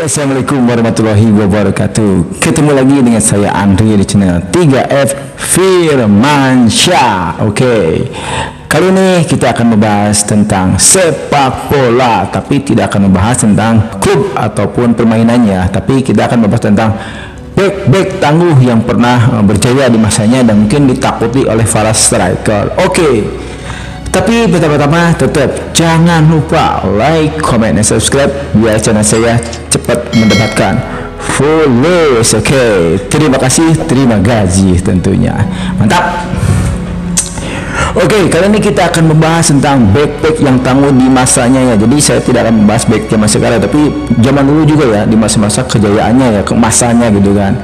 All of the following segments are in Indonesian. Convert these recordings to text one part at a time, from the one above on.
Assalamualaikum warahmatullahi wabarakatuh. Ketemu lagi dengan saya Andri di channel 3F Firmansyah. Oke. Kali ini kita akan membahas tentang sepak bola, tapi tidak akan membahas tentang klub ataupun permainannya, tapi kita akan membahas tentang bek tangguh yang pernah berjaya di masanya dan mungkin ditakuti oleh para striker. Oke. Tapi pertama-tama tetap jangan lupa like, comment, dan subscribe biar channel saya cepat mendapatkan followers. Oke, terima kasih, terima gaji tentunya. Mantap. Oke, kali ini kita akan membahas tentang back yang tangguh di masanya ya. Jadi saya tidak akan membahas back zaman sekarang, tapi zaman dulu juga ya, di masa-masa kejayaannya ya, ke masanya gitu kan.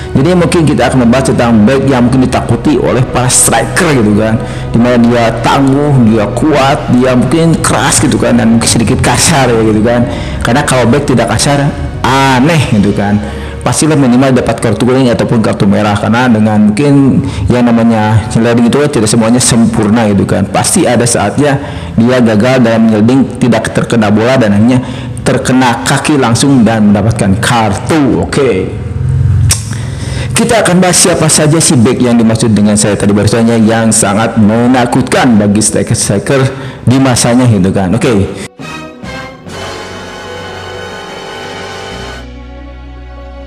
Jadi mungkin kita akan membahas tentang back yang mungkin ditakuti oleh para striker gitu kan, dimana dia tangguh, dia kuat, dia mungkin keras gitu kan, dan mungkin sedikit kasar ya gitu kan. Karena kalau back tidak kasar aneh gitu kan, pastilah minimal dapat kartu kuning ataupun kartu merah, karena dengan mungkin yang namanya sliding itu tidak semuanya sempurna gitu kan. Pasti ada saatnya dia gagal dalam sliding, tidak terkena bola dan hanya terkena kaki langsung dan mendapatkan kartu. Oke. Kita akan bahas siapa saja si back yang dimaksud dengan saya tadi barusannya, yang sangat menakutkan bagi striker di masanya gitu kan. Oke.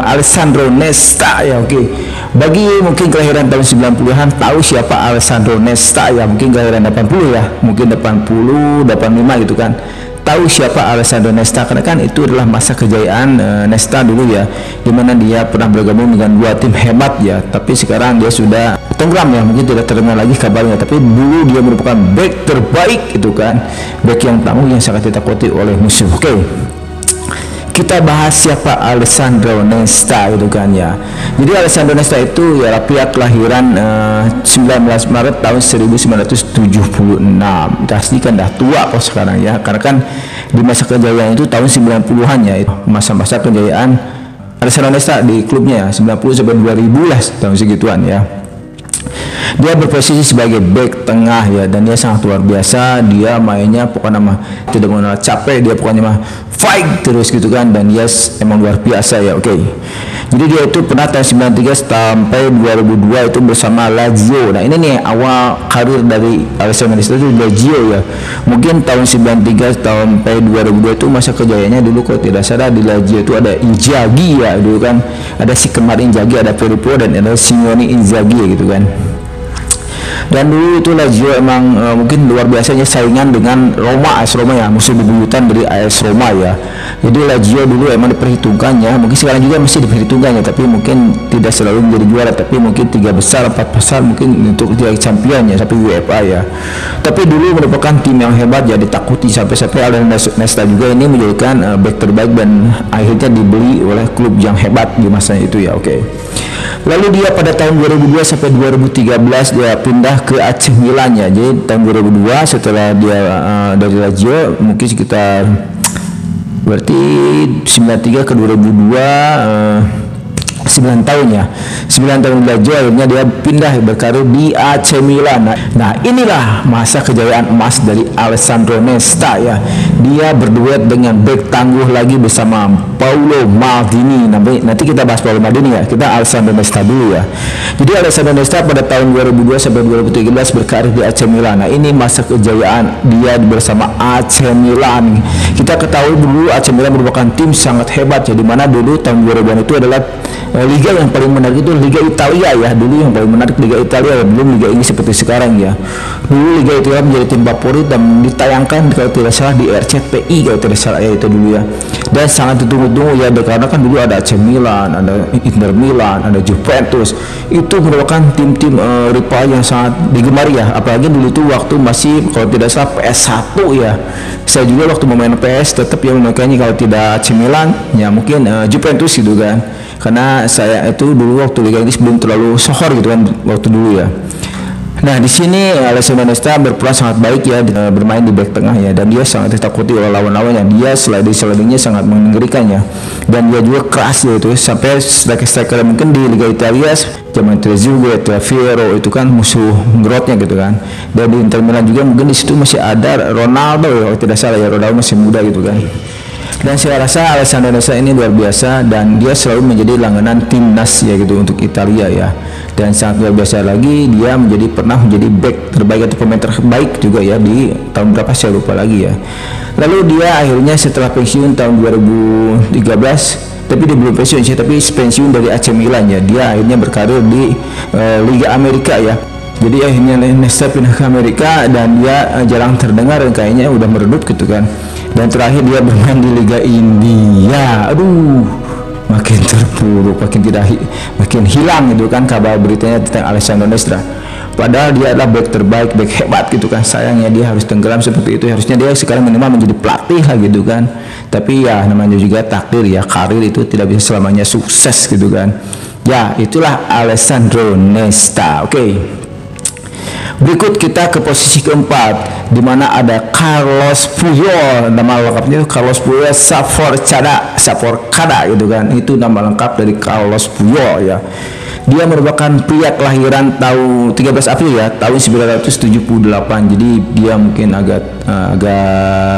Alessandro Nesta ya, oke. Bagi mungkin kelahiran tahun 90-an tahu siapa Alessandro Nesta ya, mungkin kelahiran 80 ya, mungkin 80, 85 gitu kan. Tahu siapa Alessandro Nesta, karena kan itu adalah masa kejayaan Nesta dulu ya, dimana dia pernah bergabung dengan dua tim hebat ya, tapi sekarang dia sudah tenggelam ya, mungkin tidak terdengar lagi kabarnya. Tapi dulu dia merupakan back terbaik itu kan, back yang tangguh yang sangat ditakuti oleh musuh. Oke. Kita bahas siapa Alessandro Nesta itu kan ya. Jadi Alessandro Nesta itu ya pihak kelahiran 19 Maret tahun 1976. Pasti kan dah tua kok sekarang ya, karena kan di masa kejayaan itu tahun 90-an ya, masa-masa kejayaan Alessandro Nesta di klubnya ya, 90 sampai 2000 lah tahun segituan ya. Dia berposisi sebagai back tengah ya, dan dia sangat luar biasa. Dia mainnya pokoknya mah tidak mengenal capek, dia pokoknya mah fight terus gitu kan, dan dia emang luar biasa ya. Oke. Jadi dia itu pernah tahun 93 sampai 2002 itu bersama Lazio. Nah ini nih awal karir dari Alessandro Nesta itu Lazio ya. Mungkin tahun 93 sampai 2002 itu masa kejayaannya dulu, kalau tidak salah di Lazio itu ada Inzaghi ya dulu kan, ada si kemar Inzaghi, ada Filippo, dan ada Simone Inzaghi gitu kan. Dan dulu itu Lazio emang mungkin luar biasanya saingan dengan Roma, AS Roma ya, musuh bebuyutan dari AS Roma ya. Jadi Lazio dulu emang diperhitungkan ya, mungkin sekarang juga masih diperhitungkan ya, tapi mungkin tidak selalu menjadi juara, tapi mungkin 3 besar, 4 besar mungkin untuk jadi champion ya, sampai UEFA ya. Tapi dulu merupakan tim yang hebat ya, ditakuti sampai-sampai Alessandro Nesta juga ini menjadikan back terbaik dan akhirnya dibeli oleh klub yang hebat di masa itu ya. Oke. Lalu dia pada tahun 2002 sampai 2013 dia pindah ke AC Milan ya. Jadi tahun 2002 setelah dia dari Lazio mungkin sekitar berarti 93 ke 2002 9 tahun ya, 9 tahun Lazio, akhirnya dia pindah berkarir di AC Milan. Nah inilah masa kejayaan emas dari Alessandro Nesta ya. Dia berduet dengan back tangguh lagi bersama Paolo Maldini. Nanti kita bahas Paolo Maldini ya, kita Alessandro Nesta dulu ya. Jadi Alessandro Nesta pada tahun 2002 sampai 2013 berkarir di AC Milan. Nah ini masa kejayaan dia bersama AC Milan. Kita ketahui dulu AC Milan merupakan tim sangat hebat ya, dimana dulu tahun 2000-an itu adalah liga yang paling menarik itu Liga Italia ya. Dulu yang paling menarik Liga Italia ya, belum Liga ini seperti sekarang ya. Dulu Liga Italia menjadi tim favorit dan ditayangkan kalau tidak salah di RCTI kalau tidak salah ya, itu dulu ya. Dan sangat ditunggu-tunggu ya, karena kan dulu ada AC Milan, ada Inter Milan, ada Juventus. Itu merupakan tim-tim rival yang sangat digemari ya. Apalagi dulu itu waktu masih kalau tidak salah PS1 ya. Saya juga waktu memain PS tetap yang memakainya kalau tidak AC Milan ya mungkin Juventus gitu kan. Karena saya itu dulu waktu Liga Inggris belum terlalu sohor gitu kan waktu dulu ya. Nah di sini Alessandro Nesta berperan sangat baik ya, bermain di back tengah ya, dan dia sangat ditakuti oleh lawan-lawannya. Dia slidingnya sangat mengerikan ya, dan dia juga keras ya itu, sampai striker mungkin di Liga Italia zaman Trezeguet, Fiero itu kan musuh ngerotnya gitu kan. Dan di Inter Milan juga mungkin di situ masih ada Ronaldo ya, kalau tidak salah ya, Ronaldo masih muda gitu kan. Dan saya rasa Alessandro Nesta ini luar biasa dan dia selalu menjadi langganan timnas ya gitu untuk Italia ya. Dan sangat luar biasa lagi, dia pernah menjadi back terbaik atau pemain terbaik juga ya di tahun berapa saya lupa lagi ya. Lalu dia akhirnya setelah pensiun tahun 2013, tapi dia belum pensiun sih, tapi pensiun dari AC Milan ya. Dia akhirnya berkarir di Liga Amerika ya. Jadi akhirnya Nesta pindah ke Amerika dan dia jarang terdengar dan kayaknya udah meredup gitu kan. Dan terakhir dia bermain di Liga India. Aduh, makin terpuruk, makin hilang gitu kan kabar beritanya tentang Alessandro Nesta. Padahal dia adalah back terbaik, back hebat gitu kan. Sayangnya dia harus tenggelam seperti itu. Harusnya dia sekarang minimal menjadi pelatih lah gitu kan. Tapi ya namanya juga takdir ya, karir itu tidak bisa selamanya sukses gitu kan. Ya, itulah Alessandro Nesta. Oke. Berikut kita ke posisi keempat, di mana ada Carlos Puyol. Nama lengkapnya itu Carlos Puyol Saforcada gitu kan. Itu nama lengkap dari Carlos Puyol ya. Dia merupakan pria kelahiran tahun 13 April ya, tahun 1978. Jadi dia mungkin agak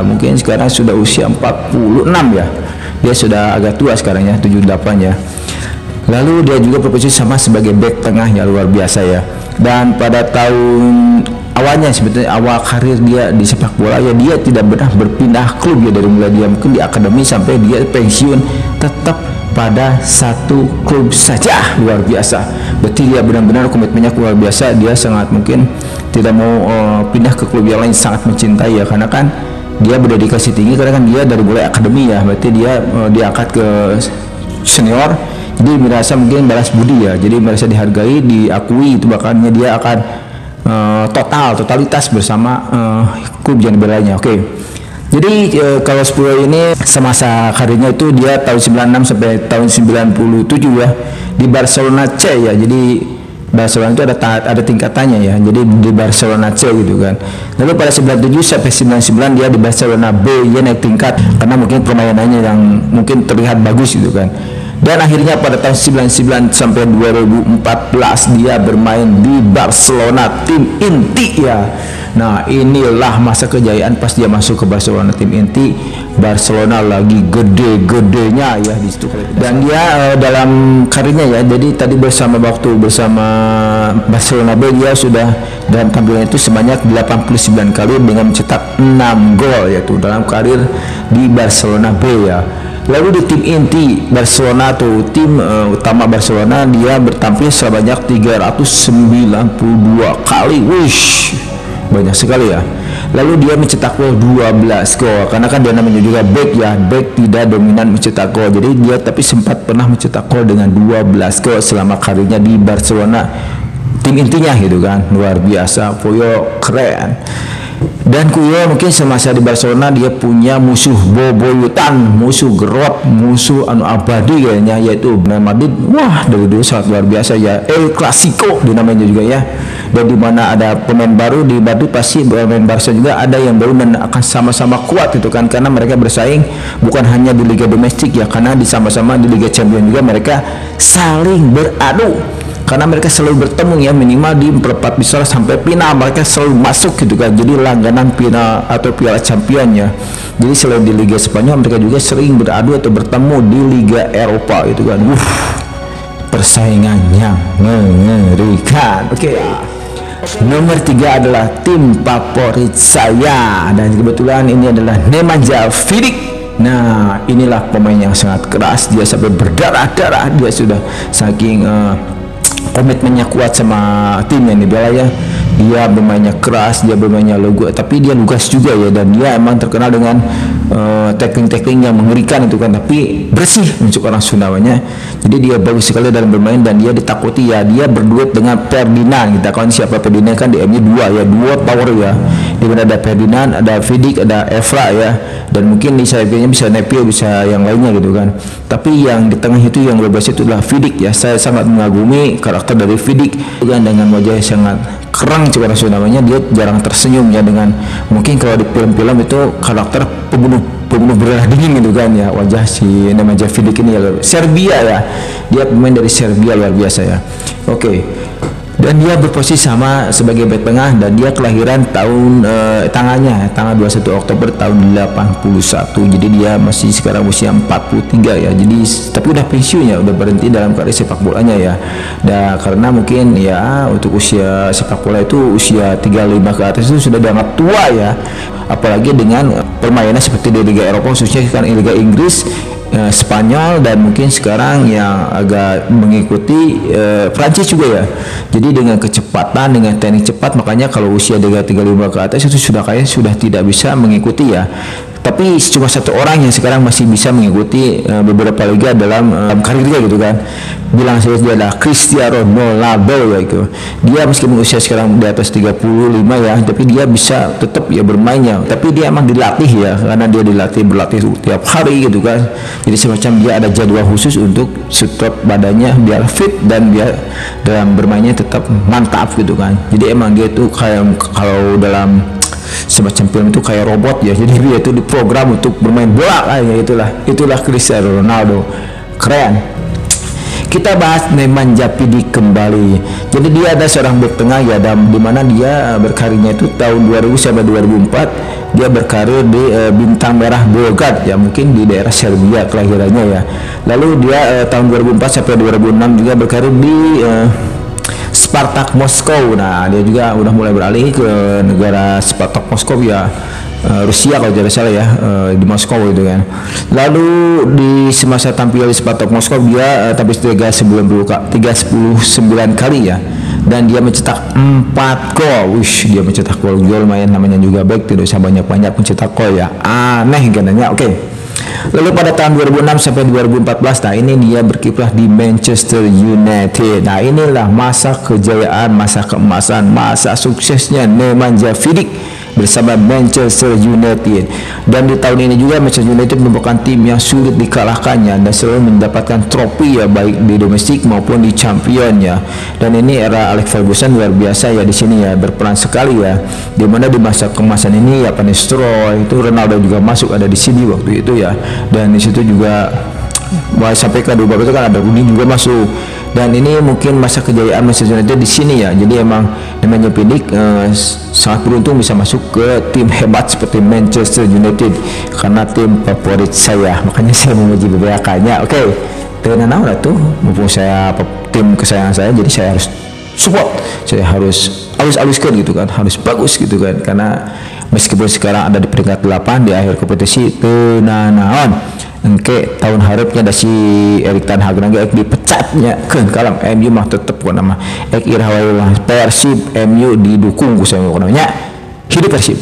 mungkin sekarang sudah usia 46 ya. Dia sudah agak tua sekarang ya, 78 ya. Lalu dia juga berposisi sama sebagai back tengah ya, luar biasa ya. Dan pada tahun awalnya sebetulnya awal karir dia di sepak bola ya, dia tidak pernah berpindah klub ya, dari mulai dia mungkin di akademi sampai dia pensiun tetap pada satu klub saja. Luar biasa. Berarti dia benar-benar komitmennya luar biasa. Dia sangat mungkin tidak mau pindah ke klub yang lain, sangat mencintai ya, karena kan dia berdedikasi tinggi karena kan dia dari mulai akademi ya. Berarti dia diangkat ke senior. Jadi merasa mungkin balas budi ya, jadi merasa dihargai, diakui, itu bakalnya dia akan totalitas bersama klub yang lainnya. Oke. Jadi kalau Puyol ini semasa karirnya itu dia tahun 96 sampai tahun 97 ya di Barcelona C ya. Jadi Barcelona itu ada tingkatannya ya. Jadi di Barcelona C gitu kan. Lalu pada 97 sampai 99 dia di Barcelona B, dia naik tingkat karena mungkin permainannya yang mungkin terlihat bagus gitu kan. Dan akhirnya pada tahun 99 sampai 2014 dia bermain di Barcelona tim inti ya. Nah, inilah masa kejayaan pas dia masuk ke Barcelona tim inti. Barcelona lagi gede-gedenya ya di situ. Dan dia dalam karirnya ya, jadi tadi bersama Barcelona B dia sudah dalam tampilan itu sebanyak 89 kali dengan mencetak 6 gol yaitu dalam karir di Barcelona B ya. Lalu di tim inti Barcelona tuh, tim utama Barcelona, dia bertampil sebanyak 392 kali. Wish, banyak sekali ya. Lalu dia mencetak gol 12 gol karena kan dia namanya juga back ya, back tidak dominan mencetak gol. Jadi dia tapi sempat pernah mencetak gol dengan 12 gol selama karirnya di Barcelona tim intinya gitu kan. Luar biasa, Puyol keren. Dan Puyol mungkin semasa di Barcelona dia punya musuh bebuyutan, musuh gerot, musuh abadi kayaknya, yaitu Real Madrid. Wah, dari dulu sangat luar biasa ya, El Clasico dinamanya juga ya. Dan di mana ada pemain baru di Madrid, pasti pemain Barca juga ada yang baru dan akan sama-sama kuat itu kan, karena mereka bersaing bukan hanya di liga domestik ya, karena di sama-sama di Liga Champions juga mereka saling beradu. Karena mereka selalu bertemu ya, minimal di perempat besar sampai final mereka selalu masuk gitu kan. Jadi langganan final atau Piala Champion ya. Jadi selain di Liga Spanyol mereka juga sering beradu atau bertemu di Liga Eropa gitu kan. Persaingannya mengerikan. Oke. Nomor 3 adalah tim favorit saya, dan kebetulan ini adalah Nemanja Vidic. Nah, inilah pemain yang sangat keras, dia sampai berdarah-darah, dia sudah saking komitmennya kuat sama tim yang dibela ya. Dia bermainnya keras, dia bermainnya lugu, tapi dia lugas juga ya, dan dia emang terkenal dengan tackling yang mengerikan itu kan, tapi bersih untuk orang Sundawanya. Jadi dia bagus sekali dalam bermain dan dia ditakuti ya. Dia berduet dengan Ferdinand. Kita kan siapa Ferdinand kan di MU dua power ya. Di mana ada Ferdinand, ada Vidic, ada Evra ya. Dan mungkin di sayapnya bisa Nepal, bisa yang lainnya gitu kan. Tapi yang di tengah itu yang luar biasa itu adalah Vidic ya. Saya sangat mengagumi karakter dari Vidic dengan wajah yang sangat kerang coba namanya. Dia jarang tersenyum ya, dengan mungkin kalau di film-film itu karakter pembunuh berdarah dingin gitu kan ya, wajah si Nemanja Vidic ini ya. Serbia ya, dia pemain dari Serbia, luar biasa ya. Oke. dan dia berposisi sama sebagai bek tengah, dan dia kelahiran tahun tanggal 21 Oktober tahun 81. Jadi dia masih sekarang usia 43 ya. Jadi tapi udah pensiun ya, udah berhenti dalam karir sepak bolanya ya. Dan karena mungkin ya untuk usia sepak bola itu usia 35 ke atas itu sudah dianggap tua ya. Apalagi dengan permainan seperti di Liga Eropa, khususnya kan Liga Inggris, Spanyol, dan mungkin sekarang yang agak mengikuti Prancis juga ya. Jadi dengan kecepatan, dengan teknik cepat, makanya kalau usia 35 ke atas itu sudah tidak bisa mengikuti ya. Tapi cuma satu orang yang sekarang masih bisa mengikuti beberapa liga dalam karirnya gitu kan. Bilang saja dia adalah Cristiano Ronaldo ya gitu. Dia meskipun usia sekarang di atas 35 ya, tapi dia bisa tetap ya bermainnya. Tapi dia emang dilatih ya, karena dia berlatih tiap hari gitu kan. Jadi semacam dia ada jadwal khusus untuk stop badannya biar fit dan biar dalam bermainnya tetap mantap gitu kan. Jadi emang dia tuh kayak kalau dalam semacam film itu kayak robot ya, jadi dia itu diprogram untuk bermain bola kayaknya. Itulah Cristiano Ronaldo, keren. Kita bahas Nemanja Vidic kembali. Jadi dia ada seorang bek tengah ya, dan dimana dia berkarirnya itu tahun 2000 sampai 2004 dia berkarir di Bintang Merah Belgrade ya, mungkin di daerah Serbia kelahirannya ya. Lalu dia tahun 2004 sampai 2006 juga berkarir di Spartak Moskow. Nah, dia juga udah mulai beralih ke negara Spartak Moskow ya, Rusia kalau tidak salah ya, di Moskow gitu kan. Lalu di semasa tampil di Spartak Moskow dia tampil 39 kali ya, dan dia mencetak 4 gol. Dia mencetak gol lumayan, namanya juga baik, tidak usah banyak-banyak mencetak gol ya, aneh katanya. Oke. Lalu pada tahun 2006 sampai 2014, nah ini dia berkiprah di Manchester United. Nah inilah masa kejayaan, masa keemasan, masa suksesnya Nemanja Vidic bersama Manchester United. Dan di tahun ini juga Manchester United merupakan tim yang sulit dikalahkannya dan selalu mendapatkan trofi ya, baik di domestik maupun di champion ya. Dan ini era Alex Ferguson luar biasa ya di sini ya, berperan sekali ya. Dimana di masa kemasan ini ya Van Nistelrooy, itu Ronaldo juga masuk ada di sini waktu itu ya. Dan di situ juga sampai ke 2000 itu kan ada Rooney juga masuk. Dan ini mungkin masa kejayaan Manchester United di sini ya. Jadi emang namanya Vidic sangat beruntung bisa masuk ke tim hebat seperti Manchester United, karena tim favorit saya. Makanya saya memuji beberapanya. Oke, dengan lah tuh, mumpung saya tim kesayangan saya, jadi saya harus support. Saya harus alus-aluskan gitu kan, harus bagus gitu kan. Karena meskipun sekarang ada di peringkat 8 di akhir kompetisi, tenanaon engke tahun harapnya ada si Erik ten Hag lagi dipecatnya kan, kalau MU mah tetep kan nama ek irhawalah Persib MU didukung ku saya namanya hidup Persib.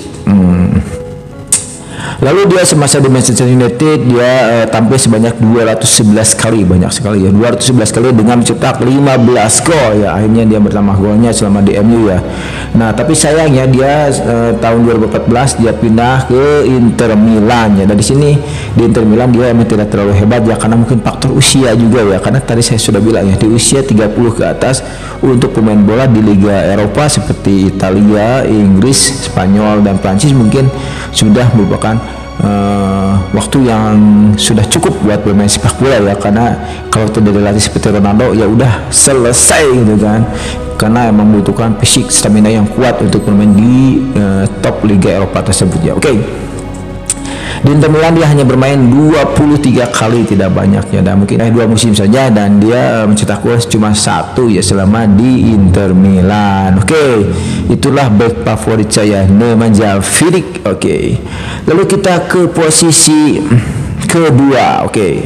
Lalu dia semasa di Manchester United dia tampil sebanyak 211 kali, banyak sekali ya, 211 kali dengan mencetak 15 gol ya. Akhirnya dia bertambah golnya selama di MU ya. Nah tapi sayangnya dia tahun 2014 dia pindah ke Inter Milan ya. Dan di sini di Inter Milan dia emang tidak terlalu hebat ya, karena mungkin faktor usia juga ya. Karena tadi saya sudah bilang ya, di usia 30 ke atas untuk pemain bola di Liga Eropa seperti Italia, Inggris, Spanyol, dan Prancis mungkin sudah merupakan waktu yang sudah cukup buat bermain sepak bola ya. Karena kalau tidak dilatih seperti Ronaldo ya udah selesai gitu kan, karena emang membutuhkan fisik stamina yang kuat untuk bermain di top Liga Eropa tersebut ya. Oke. Di Inter Milan dia hanya bermain 23 kali, tidak banyak ya, dan mungkin 2 musim saja, dan dia mencetak gol cuma 1 ya selama di Inter Milan. Oke, itulah back favorit saya Nemanja Vidic. Oke. Lalu kita ke posisi kedua. Oke.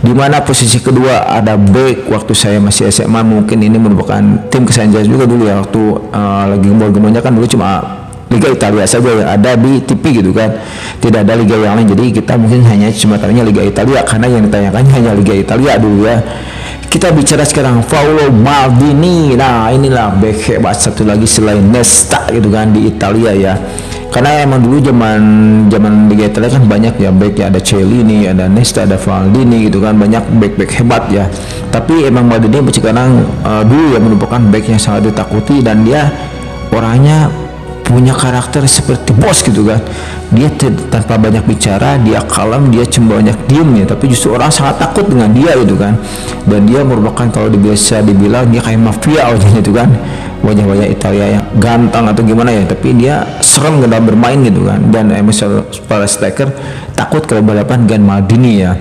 Di mana posisi kedua ada back waktu saya masih SMA, mungkin ini merupakan tim kesayangan juga dulu ya, waktu lagi gemar-gemarnya kan dulu cuma Liga Italia saja yang ada di TV gitu kan, tidak ada liga yang lain. Jadi kita mungkin cuma tahunya Liga Italia, karena yang ditanyakan hanya Liga Italia dulu ya. Kita bicara sekarang Paolo Maldini. Nah inilah back hebat satu lagi selain Nesta gitu kan di Italia ya. Karena emang dulu zaman Liga Italia kan banyak ya back ya, ada Chiellini, ada Nesta, ada Maldini gitu kan, banyak back hebat ya. Tapi emang Maldini sekarang dulu ya merupakan back yang sangat ditakuti, dan dia orangnya punya karakter seperti bos gitu kan. Dia tanpa banyak bicara, dia kalem, dia cuma banyak diem ya, tapi justru orang sangat takut dengan dia gitu kan. Dan dia merupakan kalau biasa dibilang dia kayak mafia wajahnya itu kan, wajah-wajah Italia yang ganteng atau gimana ya, tapi dia serem dalam bermain gitu kan. Dan emosional para striker takut kalau balapan dengan Maldini ya.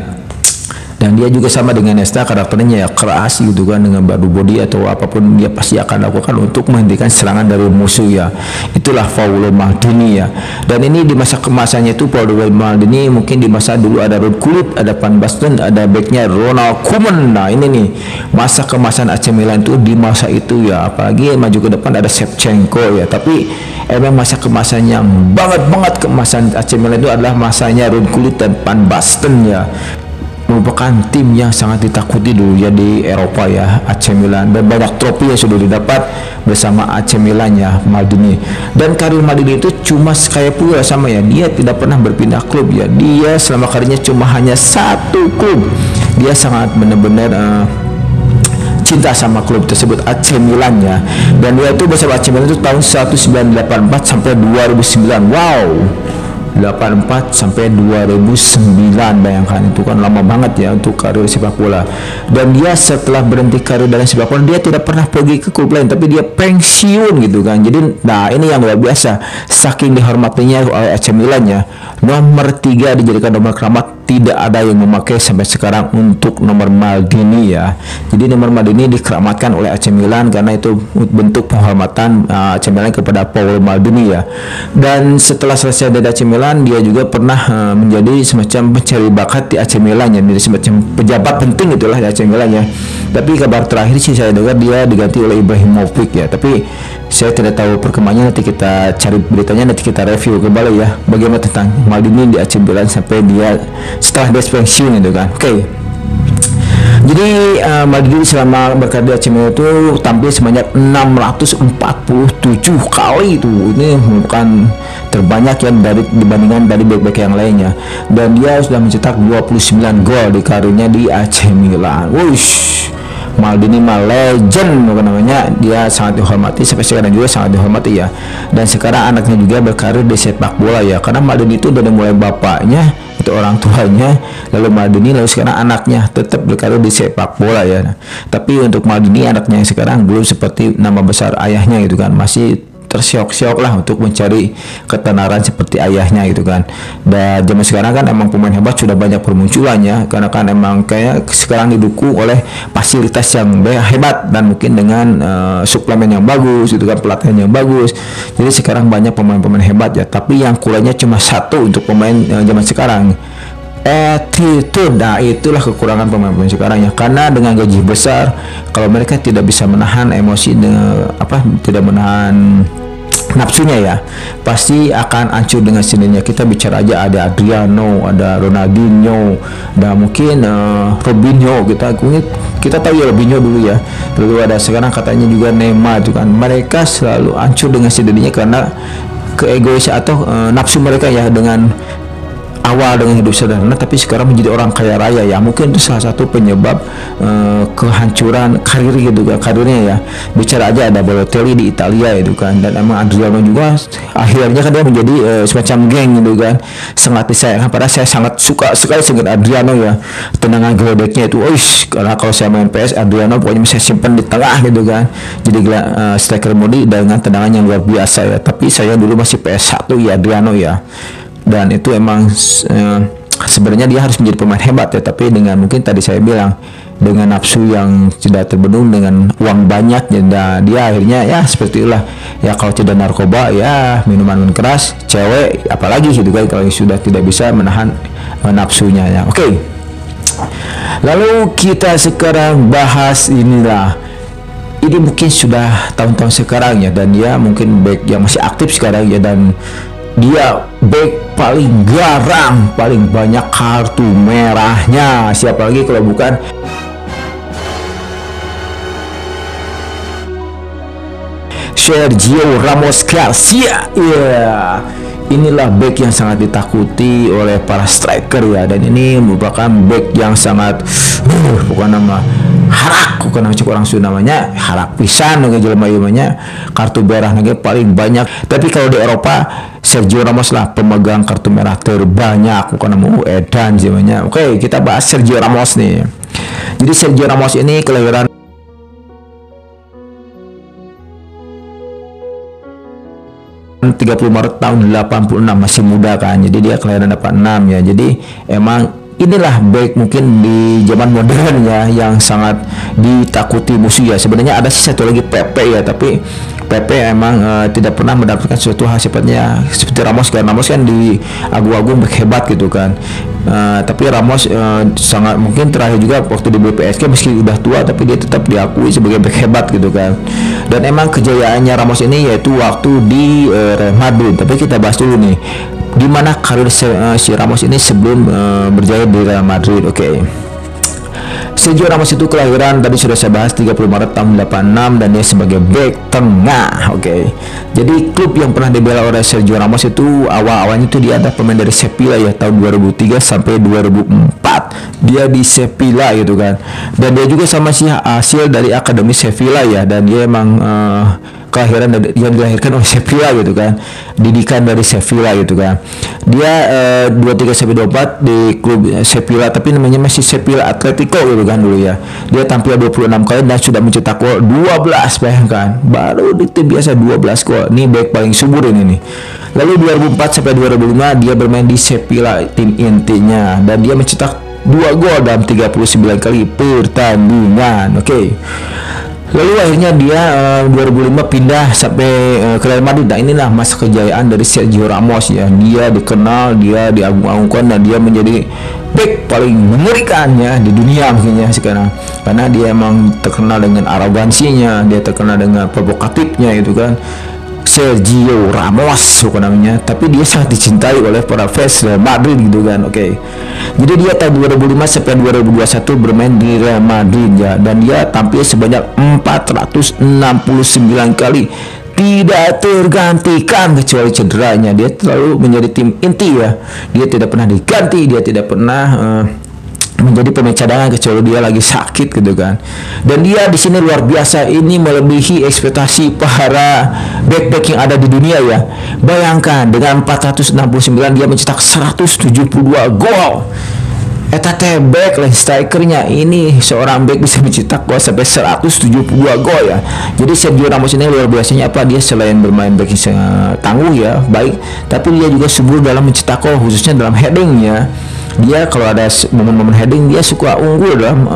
Dan dia juga sama dengan Nesta, karakternya ya keras gitu kan, dengan badu body atau apapun dia pasti akan lakukan untuk menghentikan serangan dari musuh ya. Itulah Paolo Maldini ya. Dan ini di masa kemasannya itu Paolo Maldini mungkin di masa dulu ada Ruud Gullit, ada Van Basten, ada backnya Ronald Koeman. Nah ini nih masa kemasan AC Milan itu di masa itu ya, apalagi maju ke depan ada Shevchenko ya. Tapi emang masa kemasan yang banget kemasan AC Milan itu adalah masanya Ruud Gullit dan Van Basten ya. Merupakan tim yang sangat ditakuti dulu ya di Eropa ya, AC Milan, dan banyak trofi yang sudah didapat bersama AC Milan ya Maldini. Dan karir Maldini itu cuma kayak pula sama ya, dia tidak pernah berpindah klub ya, dia selama karirnya cuma hanya satu klub. Dia sangat benar-benar cinta sama klub tersebut, AC Milan ya. Dan dia itu bersama AC Milan itu tahun 1984 sampai 2009. Wow, 84 sampai 2009, bayangkan itu kan lama banget ya untuk karir sepak bola. Dan dia setelah berhenti karir dalam sepak bola, dia tidak pernah pergi ke klub lain, tapi dia pensiun gitu kan. Jadi nah ini yang luar biasa, saking dihormatinya oleh AC Milan ya, nomor 3 dijadikan nomor keramat, tidak ada yang memakai sampai sekarang untuk nomor Maldini ya. Jadi nomor Maldini dikeramatkan oleh AC Milan karena itu bentuk penghormatan AC Milan kepada Paolo Maldini ya. Dan setelah selesai dari AC Milan, dia juga pernah menjadi semacam pencari bakat di AC Milan ya, menjadi semacam pejabat penting itulah di AC Milan ya. Tapi kabar terakhir sih saya dengar dia diganti oleh Ibrahimovic ya, tapi saya tidak tahu perkembangannya. Nanti kita cari beritanya, nanti kita review kembali ya bagaimana tentang Maldini di AC Milan sampai dia setelah dia pensiun itu kan. Oke. Jadi Maldini selama berkarir di AC Milan itu tampil sebanyak 647 kali itu. Ini bukan terbanyak ya dibandingkan dari bek-bek yang lainnya. Dan dia sudah mencetak 29 gol di karirnya di AC Milan. Wush, Maldini mah legend namanya, dia sangat dihormati sampai sekarang juga sangat dihormati ya. Dan sekarang anaknya juga berkarir di sepak bola ya, karena Maldini itu dari mulai bapaknya itu orang tuanya, lalu Maldini, lalu sekarang anaknya tetap berkarir di sepak bola ya. Nah, tapi untuk Maldini anaknya yang sekarang belum seperti nama besar ayahnya gitu kan, masih tersiok-siok lah untuk mencari ketenaran seperti ayahnya gitu kan. Dan zaman sekarang kan emang pemain hebat sudah banyak bermunculannya, karena kan emang kayak sekarang didukung oleh fasilitas yang hebat dan mungkin dengan suplemen yang bagus gitu kan, pelatihan yang bagus. Jadi sekarang banyak pemain-pemain hebat ya, tapi yang kurangnya cuma satu untuk pemain zaman sekarang, attitude. Nah itulah kekurangan pemain-pemain sekarang ya, karena dengan gaji besar kalau mereka tidak bisa menahan emosi tidak menahan nafsunya ya, pasti akan hancur dengan sendirinya. Kita bicara aja ada Adriano, ada Ronaldinho, dan mungkin Robinho, kita tahu ya Robinho dulu ya, lalu ada sekarang katanya juga Neymar itu kan, mereka selalu hancur dengan sendirinya karena keegoisan atau nafsu mereka ya, dengan awal dengan hidup sederhana tapi sekarang menjadi orang kaya raya ya. Mungkin itu salah satu penyebab kehancuran karir gitu kan, karirnya ya. Bicara aja ada Balotelli di Italia itu kan, dan emang Adriano juga akhirnya kan dia menjadi semacam geng gitu kan, sangat disayangkan. Padahal saya sangat suka sekali dengan Adriano ya, tendangan geledeknya itu, karena kalau saya main PS Adriano pokoknya bisa simpan di tengah gitu kan, jadi striker murni dengan tendangan yang luar biasa ya. Tapi saya dulu masih PS1 ya Adriano ya, dan itu emang sebenarnya dia harus menjadi pemain hebat ya, tapi dengan mungkin tadi saya bilang dengan nafsu yang tidak terbendung, dengan uang banyak ya, dia akhirnya ya seperti itulah ya. Kalau tidak narkoba ya minuman keras, cewek apalagi gitu kan, kalau sudah tidak bisa menahan nafsunya ya. Oke. Lalu kita sekarang bahas inilah, ini mungkin sudah tahun-tahun sekarang ya, dan dia mungkin back yang masih aktif sekarang ya, dan dia back paling garang, paling banyak kartu merahnya. Siapa lagi kalau bukan Sergio Ramos Garcia ya. Inilah back yang sangat ditakuti oleh para striker ya, dan ini merupakan back yang sangat bukan nama harak kok cek orang Sunda namanya harak pisan oke jelema ieu kartu merah nage paling banyak. Tapi kalau di Eropa Sergio Ramos lah pemegang kartu merah terbanyak bukan mau edan namanya. Oke, kita bahas Sergio Ramos nih. Jadi Sergio Ramos ini kelahiran 30 Maret tahun 86, masih muda kan. Jadi dia kelahiran 86 ya. Jadi emang inilah back mungkin di zaman modern ya yang sangat ditakuti musuh ya. Sebenarnya ada sih satu lagi Pepe ya, tapi Pepe emang tidak pernah mendapatkan suatu hal sifatnya seperti Ramos kan. Ramos kan di agung-agung back hebat gitu kan. Tapi Ramos sangat mungkin terakhir juga waktu di BPSK meski udah tua tapi dia tetap diakui sebagai back hebat gitu kan. Dan emang kejayaannya Ramos ini yaitu waktu di Real Madrid. Tapi kita bahas dulu nih di mana karir si Ramos ini sebelum berjaya di Real Madrid. Oke. Sergio Ramos itu kelahiran tadi sudah saya bahas 30 Maret tahun 86 dan dia sebagai bek tengah. Oke. Jadi klub yang pernah dibela oleh Sergio Ramos itu awal-awalnya itu dia ada pemain dari Sevilla ya tahun 2003 sampai 2004. Dia di Sevilla gitu kan. Dan dia juga sama sih hasil dari akademi Sevilla ya, dan dia emang kelahiran yang dilahirkan oleh Sevilla gitu kan, didikan dari Sevilla gitu kan. Dia 23 sampai 24 di klub Sevilla tapi namanya masih Sevilla Atletico gitu kan dulu ya. Dia tampil 26 kali dan sudah mencetak gol 12, bayangkan. Baru di tim biasa 12 gol. Ini back paling subur ini nih. Lalu 2004 sampai 2005 dia bermain di Sevilla tim intinya dan dia mencetak 2 gol dalam 39 kali pertandingan. Oke. Lalu akhirnya dia 2005 pindah sampai ke Real Madrid. Nah inilah masa kejayaan dari Sergio Ramos ya. Dia dikenal, dia diagung-agungkan dan dia menjadi back paling mengerikan ya di dunia mungkin ya sekarang. Karena dia emang terkenal dengan arogansinya, dia terkenal dengan provokatifnya itu kan. Sergio Ramos bukan namanya, tapi dia sangat dicintai oleh para fans Real Madrid gitu kan. Oke. Jadi dia tahun 2005 sampai 2021 bermain di Real Madrid ya, dan dia tampil sebanyak 469 kali tidak tergantikan kecuali cederanya. Dia selalu menjadi tim inti ya. Dia tidak pernah diganti, dia tidak pernah menjadi pemain cadangan kecuali dia lagi sakit gitu kan. Dan dia di sini luar biasa, ini melebihi ekspektasi para back-back yang ada di dunia ya. Bayangkan dengan 469 dia mencetak 172 gol. Eta teh back lain strikernya, ini seorang back bisa mencetak gol sampai 172 gol ya. Jadi Sergio Ramos ini luar biasanya apa, dia selain bermain back yang sangat tangguh ya, baik, tapi dia juga subur dalam mencetak gol khususnya dalam heading ya. Dia kalau ada momen-momen heading dia suka unggul dalam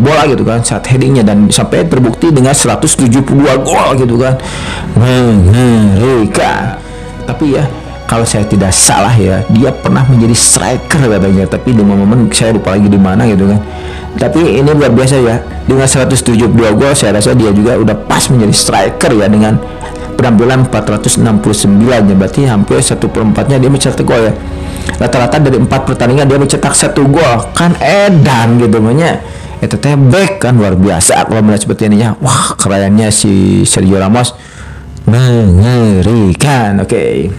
bola gitu kan saat headingnya, dan sampai terbukti dengan 172 gol gitu kan. Mengerikan. Tapi ya kalau saya tidak salah ya dia pernah menjadi striker katanya, tapi di momen saya lupa lagi di mana gitu kan. Tapi ini luar biasa ya, dengan 172 gol saya rasa dia juga udah pas menjadi striker ya, dengan penampilan 469 ya, berarti hampir 1/4-nya dia mencetak gol ya. Rata-rata dari 4 pertandingan dia mencetak 1 gol, kan edan gitu namanya. Itu teh back kan luar biasa kalau melihat seperti ini ya. Wah, kerennya si Sergio Ramos mengerikan. Oke.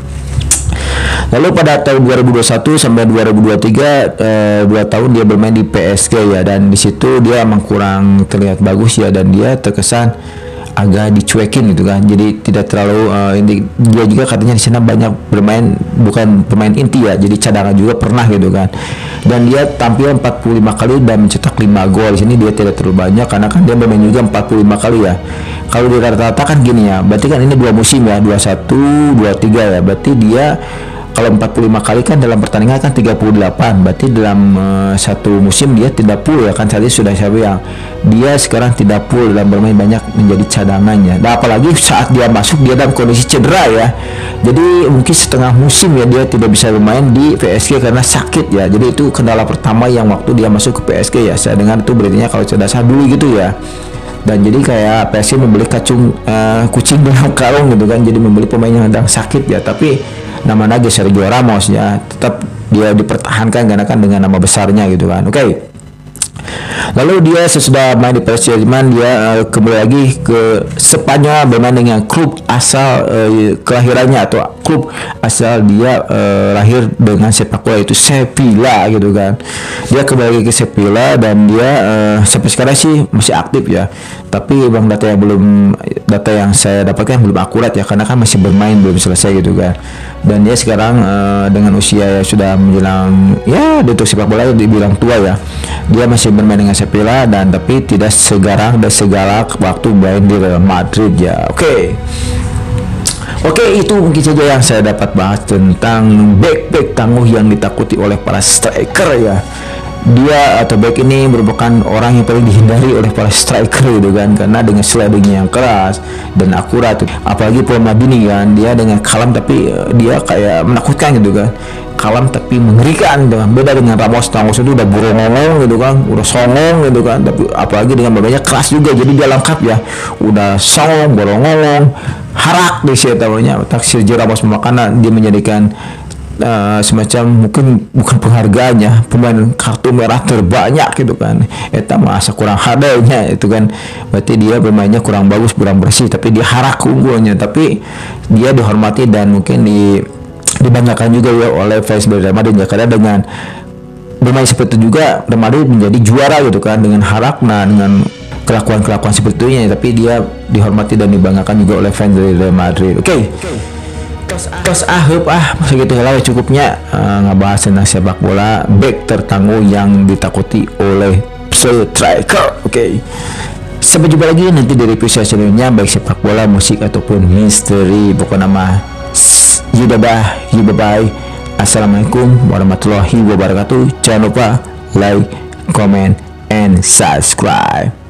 Lalu pada tahun 2021 sampai 2023 2 tahun dia bermain di PSG ya, dan di situ dia emang kurang terlihat bagus ya, dan dia terkesan agak dicuekin gitu kan. Jadi tidak terlalu inti. Dia juga katanya di sana banyak bermain bukan pemain inti ya, jadi cadangan juga pernah gitu kan. Dan dia tampil 45 kali dan mencetak 5 gol. Di sini dia tidak terlalu banyak karena kan dia bermain juga 45 kali ya. Kalau di rata-rata kan gini ya, berarti kan ini 2 musim ya, 21 23 ya. Berarti dia kalau 45 kali kan dalam pertandingan kan 38, berarti dalam satu musim dia tidak full ya kan. Tadi sudah saya bilang dia sekarang tidak full dalam bermain, banyak menjadi cadangannya. Dan apalagi saat dia masuk dia dalam kondisi cedera ya, jadi mungkin setengah musim ya dia tidak bisa bermain di PSG karena sakit ya. Jadi itu kendala pertama yang waktu dia masuk ke PSG ya, saya dengar itu beritanya kalau sudah saya dulu gitu ya. Dan jadi kayak PSG membeli kucing dalam karung gitu kan, jadi membeli pemain yang sedang sakit ya. Tapi nama lagi Sergio Ramos ya tetap dia dipertahankan karena kan dengan nama besarnya gitu kan. Oke. Lalu dia sesudah main di Paris Saint-Germain, dia kembali lagi ke Spanyol bermain dengan klub asal kelahirannya atau klub asal dia lahir dengan sepak bola itu Sevilla gitu kan. Dia kembali lagi ke Sevilla dan dia sampai sekarang sih masih aktif ya. Tapi bang data yang saya dapatkan belum akurat ya, karena kan masih bermain belum selesai gitu kan. Dan dia sekarang dengan usia yang sudah menjelang ya untuk sepak bola dibilang tua ya, dia masih bermain dengan Sevilla dan tapi tidak segarang dan segalak waktu main di Real Madrid ya. Oke, itu mungkin saja yang saya dapat bahas tentang back tangguh yang ditakuti oleh para striker ya. Dia atau back ini merupakan orang yang paling dihindari oleh para striker gitu kan, karena dengan slidingnya yang keras dan akurat. Apalagi Paul Maldini kan, dia dengan kalem tapi dia kayak menakutkan gitu kan, kalem tapi mengerikan gitu kan. Beda dengan Ramos itu udah borongong gitu kan, udah songong gitu kan, tapi apalagi dengan badannya keras juga, jadi dia lengkap ya, udah songong, borongong, harak di sini tahunya. Taksir Ramos makanan dia menjadikan semacam mungkin bukan penghargaannya, pemain kartu merah terbanyak gitu kan, eta masa kurang hadanya itu kan, berarti dia bermainnya kurang bagus, kurang bersih, tapi dia harak unggulnya, tapi dia dihormati dan mungkin dibanggakan juga ya oleh fans Real Madrid ya, karena dengan bermain seperti itu juga Real Madrid menjadi juara gitu kan, dengan harak, nah dengan kelakuan seperti itu, tapi dia dihormati dan dibanggakan juga oleh fans dari Real Madrid. Oke. Segitu lah cukupnya ngebahas tentang sepak bola back tertangguh yang ditakuti oleh striker. Oke. Sampai jumpa lagi nanti dari episode selanjutnya, baik sepak bola, musik ataupun misteri. Pokoknya nama bye. Assalamualaikum warahmatullahi wabarakatuh. Jangan lupa like, comment, and subscribe.